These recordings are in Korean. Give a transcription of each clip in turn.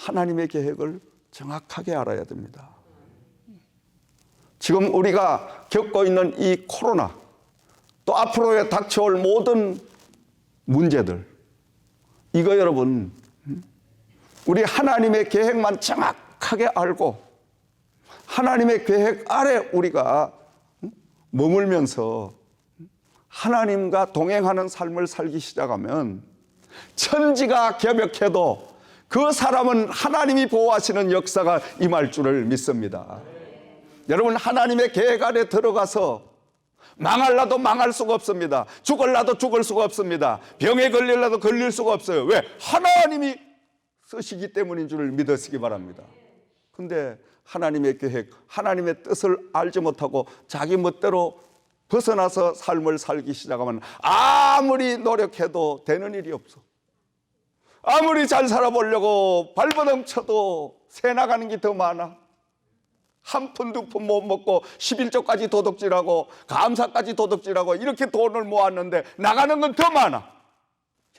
하나님의 계획을 정확하게 알아야 됩니다. 지금 우리가 겪고 있는 이 코로나, 또 앞으로에 닥쳐올 모든 문제들, 이거 여러분, 우리 하나님의 계획만 정확하게 알고 하나님의 계획 아래 우리가 머물면서 하나님과 동행하는 삶을 살기 시작하면 천지가 개벽해도 그 사람은 하나님이 보호하시는 역사가 임할 줄을 믿습니다. 여러분, 하나님의 계획 아래 들어가서 망할라도 망할 수가 없습니다. 죽을라도 죽을 수가 없습니다. 병에 걸릴라도 걸릴 수가 없어요. 왜? 하나님이 쓰시기 때문인 줄을 믿으시기 바랍니다. 근데 하나님의 계획, 하나님의 뜻을 알지 못하고 자기 멋대로 벗어나서 삶을 살기 시작하면 아무리 노력해도 되는 일이 없어. 아무리 잘 살아보려고 발버둥 쳐도 새 나가는 게 더 많아. 한 푼 두 푼 못 먹고 11조까지 도둑질하고 감사까지 도둑질하고 이렇게 돈을 모았는데 나가는 건 더 많아.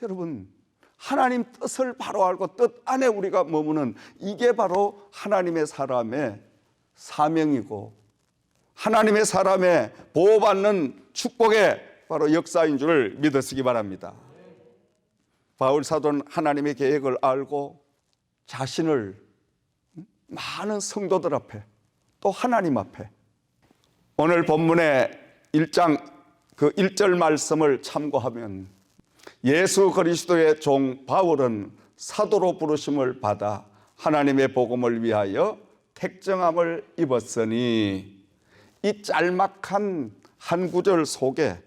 여러분, 하나님 뜻을 바로 알고 뜻 안에 우리가 머무는 이게 바로 하나님의 사람의 사명이고 하나님의 사람의 보호받는 축복의 바로 역사인 줄을 믿으시기 바랍니다. 바울 사도는 하나님의 계획을 알고 자신을 많은 성도들 앞에 또 하나님 앞에 오늘 본문의 1장 그 1절 말씀을 참고하면 예수 그리스도의 종 바울은 사도로 부르심을 받아 하나님의 복음을 위하여 택정함을 입었으니 이 짤막한 한 구절 속에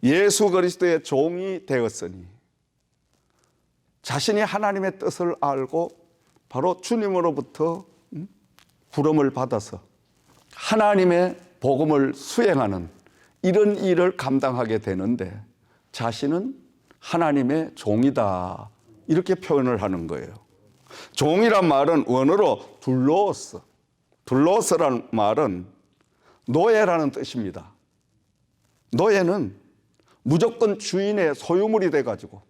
예수 그리스도의 종이 되었으니 자신이 하나님의 뜻을 알고 바로 주님으로부터 부름을 받아서 하나님의 복음을 수행하는 이런 일을 감당하게 되는데 자신은 하나님의 종이다 이렇게 표현을 하는 거예요. 종이란 말은 원어로 둘로스, 둘로스라는 말은 노예라는 뜻입니다. 노예는 무조건 주인의 소유물이 돼가지고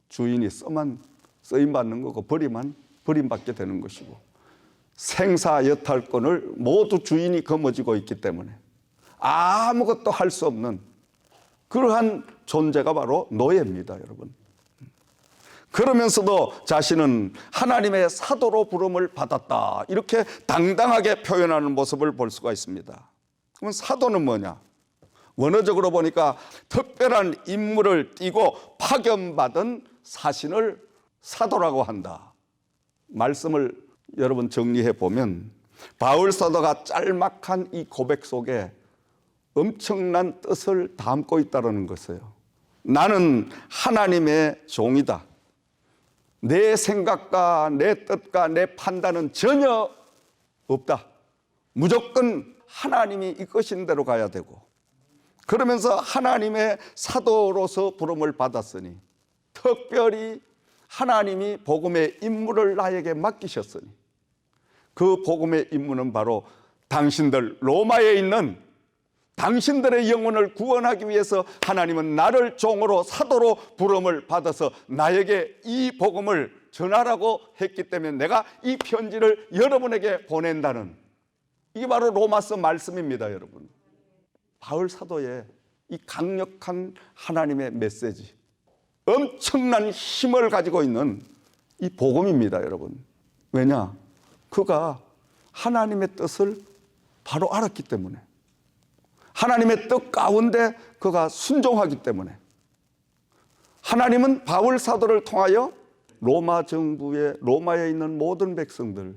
주인이 쓰임받는 거고 버림받게 되는 것이고 생사 여탈권을 모두 주인이 거머쥐고 있기 때문에 아무것도 할 수 없는 그러한 존재가 바로 노예입니다, 여러분. 그러면서도 자신은 하나님의 사도로 부름을 받았다 이렇게 당당하게 표현하는 모습을 볼 수가 있습니다. 그럼 사도는 뭐냐? 원어적으로 보니까 특별한 임무를 띠고 파견받은 사신을 사도라고 한다. 말씀을 여러분 정리해 보면 바울 사도가 짤막한 이 고백 속에 엄청난 뜻을 담고 있다는 것이에요. 나는 하나님의 종이다. 내 생각과 내 뜻과 내 판단은 전혀 없다. 무조건 하나님이 이끄신 대로 가야 되고 그러면서 하나님의 사도로서 부름을 받았으니 특별히 하나님이 복음의 임무를 나에게 맡기셨으니 그 복음의 임무는 바로 당신들 로마에 있는 당신들의 영혼을 구원하기 위해서 하나님은 나를 종으로 사도로 부름을 받아서 나에게 이 복음을 전하라고 했기 때문에 내가 이 편지를 여러분에게 보낸다는 이게 바로 로마서 말씀입니다, 여러분. 바울 사도의 이 강력한 하나님의 메시지, 엄청난 힘을 가지고 있는 이 복음입니다, 여러분. 왜냐? 그가 하나님의 뜻을 바로 알았기 때문에 하나님의 뜻 가운데 그가 순종하기 때문에 하나님은 바울 사도를 통하여 로마 정부의 로마에 있는 모든 백성들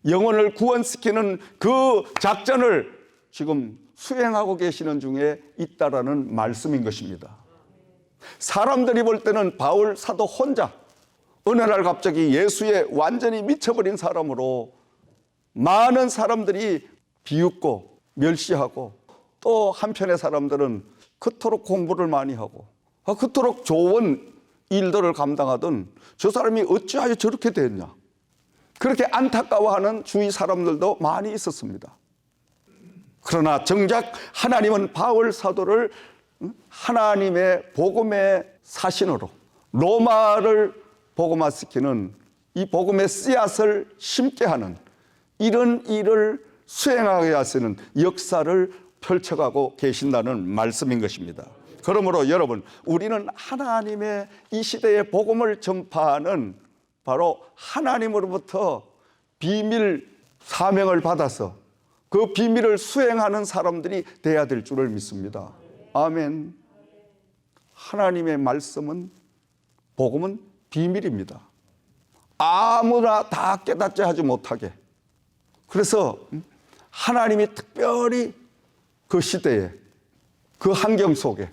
영혼을 구원시키는 그 작전을 지금 수행하고 계시는 중에 있다라는 말씀인 것입니다. 사람들이 볼 때는 바울 사도 혼자 어느 날 갑자기 예수에 완전히 미쳐버린 사람으로 많은 사람들이 비웃고 멸시하고 또 한편의 사람들은 그토록 공부를 많이 하고 그토록 좋은 일들을 감당하던 저 사람이 어찌하여 저렇게 됐냐 그렇게 안타까워하는 주위 사람들도 많이 있었습니다. 그러나 정작 하나님은 바울 사도를 하나님의 복음의 사신으로 로마를 복음화시키는 이 복음의 씨앗을 심게 하는 이런 일을 수행하게 하시는 역사를 펼쳐가고 계신다는 말씀인 것입니다. 그러므로 여러분, 우리는 하나님의 이 시대의 복음을 전파하는 바로 하나님으로부터 비밀 사명을 받아서 그 비밀을 수행하는 사람들이 돼야 될 줄을 믿습니다. 아멘. 하나님의 말씀은, 복음은 비밀입니다. 아무나 다 깨닫지 하지 못하게. 그래서 하나님이 특별히 그 시대에, 그 환경 속에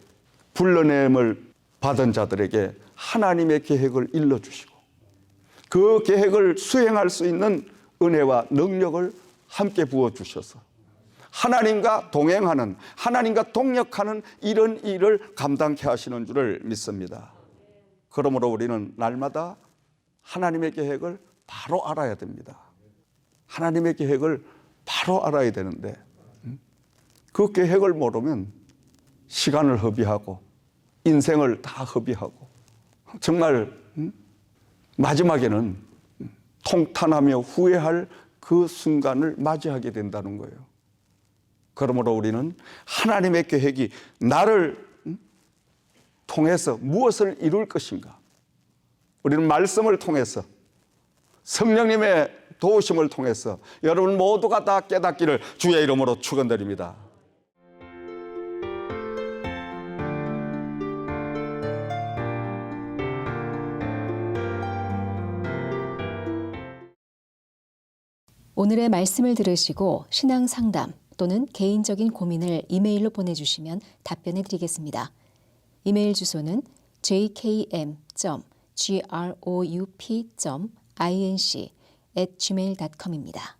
불러냄을 받은 자들에게 하나님의 계획을 일러주시고 그 계획을 수행할 수 있는 은혜와 능력을 함께 부어주셔서 하나님과 동행하는, 하나님과 동역하는 이런 일을 감당케 하시는 줄을 믿습니다. 그러므로 우리는 날마다 하나님의 계획을 바로 알아야 됩니다. 하나님의 계획을 바로 알아야 되는데 그 계획을 모르면 시간을 허비하고 인생을 다 허비하고 정말 마지막에는 통탄하며 후회할 그 순간을 맞이하게 된다는 거예요. 그러므로 우리는 하나님의 계획이 나를 통해서 무엇을 이룰 것인가, 우리는 말씀을 통해서 성령님의 도우심을 통해서 여러분 모두가 다 깨닫기를 주의 이름으로 축원드립니다. 오늘의 말씀을 들으시고 신앙 상담 또는 개인적인 고민을 이메일로 보내주시면 답변해 드리겠습니다. 이메일 주소는 jkm.group.inc@gmail.com입니다.